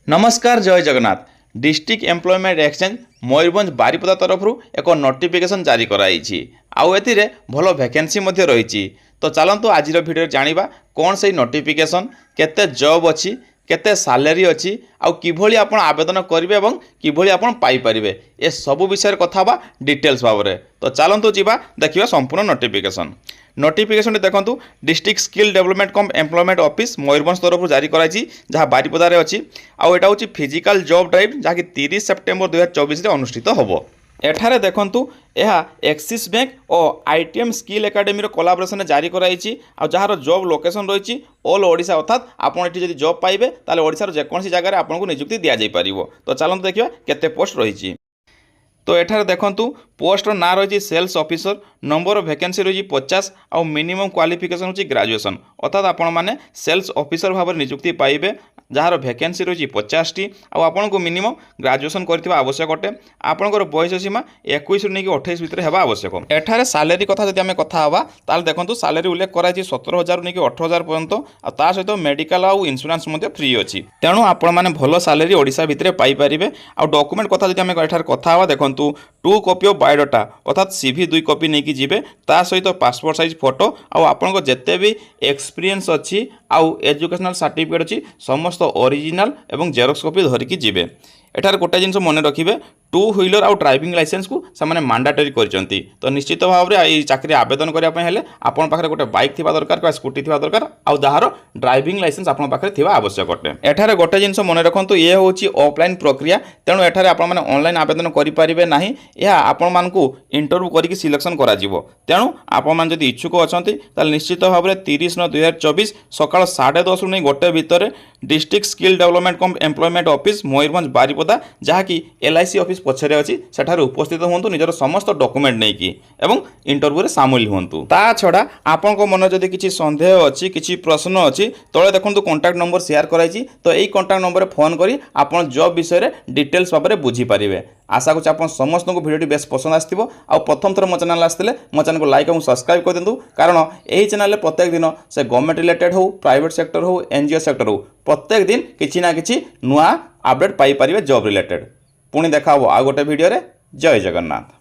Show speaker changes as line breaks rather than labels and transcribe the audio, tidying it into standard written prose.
नमस्कार जय Jagannath. District employment exchange Mayurbhanj Baripada तरफ एक नोटिफिकेशन जारी कराई आउ एथिरे भल वैकेंसी मध्य रही। तो चलतु आज भिडियो जानिबा कौन से नोटिफिकेशन केते जॉब अच्छी केते सैलरी अच्छी आउ किभली आपण आवेदन करेंगे और किभली आपण पाई परिबे ए सब विषय कथा बा डिटेल्स भावरे। तो चलतु जीवा देखिबा संपूर्ण नोटिफिकेशन। नोटिफिकेशन देखो डिस्ट्रिक्ट स्किल डेवलपमेंट कम एम्प्लॉयमेंट ऑफिस मयूरभंज तरफ जारी कराई जहाँ बारिपदार अच्छी आउ एटा होची फिजिकल जॉब ड्राइव जहाँकि 30 सेप्टेम्बर 2024 अनुष्ठित होबो। एठारे देखंतु यह एक्सिस बैंक और आईटीएम स्किल एकेडमी कोलाबोरेशन जारी कराई जार जॉब लोकेशन रही ऑल ओडिशा अर्थात आपड़ ये जॉब पाइबे ताले ओडिशार जेकोसी जगह आपको नियुक्ति दि जाई परिवो। तो चलते देखिए केते पोस्ट रही। तो एठारे देखंतु पोस्टर ना रही sales officer number of vacancy रही 50 आउ मिनिमम क्वालिफिकेशन होची ग्रेजुएशन अर्थात आपण माने सेल्स ऑफिसर भाव में नियुक्ति पाइबे जार वैकेंसी रही 50 टी आपन को मिनिमम ग्रेजुएशन करथिबा आवश्यक अटे। आपनकर बयस सीमा 21 नहीं 28 भितर हेबा आवश्यक। एठारे सैलरी कथा जदि आमे कथा हवा ताल देखंतु सैलरी उल्लेख कराई 17,000 नहीं 18,000 पर्यंत आ ता सहित मेडिकल आउ इंश्योरेंस मध्ये फ्री अछि। तेणु आपण माने भलो सैलरी ओडिशा भितर पाई परिबे। आ डॉक्यूमेंट कथा जदि आमे एठारे कथा हवा देखंतु 2 कॉपी ऑफ बायोडाटा अर्थात सीवी 2 कॉपी नहीं जिबे ता सहित पासपोर्ट साइज फोटो आउ आपनको जत्ते भी एक्सपीरियंस अछि आउ एजुकेशनल सर्टिफिकेट अछि समस्त ओरिजिनल एवं जेरोक्स कॉपी धरिकी जिबे। एठार गोटे जिनस मन रखिए 2 व्हीलर आउ ड्राइविंग लाइसेंस को से मांडाटरी करचंती। तो निश्चित भाव में ये चाकरी आवेदन करने हेले आपन पाखरे गोटे बाइक थिबा दरकार का स्कूटी थिबा दरकार आउ जहार ड्राइविंग लाइसेंस आपन पाखरे थिबा आवश्यक अटे। एठारे गोटे जिनस मन रखंतु ये होची ऑफलाइन प्रक्रिया तेणु एठारे आपन माने ऑनलाइन आवेदन करि परिबे नाही या आपन मानकु इंटरव्यू करिकि सिलेक्शन करा जिवो। तेणु आपन मान जदि इच्छुक अछंती ताल निश्चित भाव में 30/9/2024 सकाळ 10:30 नहीं गोटे भितर डिस्ट्रिक्ट स्किल डेवलपमेंट कम एम्प्लॉयमेंट ऑफिस मयूरभंज बारिपदा जहाँकि LIC ऑफिस पछरे अछि सेठारे उपस्थित होंतु निजर समस्त डॉक्यूमेंट नहीं कि एवं इंटरव्यू रे शामिल होंतु। ता छडा आपन को मन जदि किछि संदेह अछि किछि प्रश्न अछि तळे देखंतु कांटेक्ट नंबर शेयर कराइछि। तो एई कांटेक्ट नंबर रे फोन करी आपन जॉब विषय रे डिटेल्स भाबरे बुझी परिबे। आशा करछि आपन समस्त को वीडियो बेस पसंद आस्थिबो। आ प्रथम थर मो चैनल आस्थिले मो चैनल को लाइक और सब्सक्राइब कर देंतु कारण एही चैनल रे प्रत्येक दिन से गवर्नमेंट रिलेटेड हो प्राइवेट सेक्टर हो NGO सेक्टर हो प्रत्येक दिन किछि ना किछि नुआ अपडेट पाई परिबे जॉब रिलेटेड। पुणी देखा आ गोटे वीडियो रे। जय जगन्नाथ।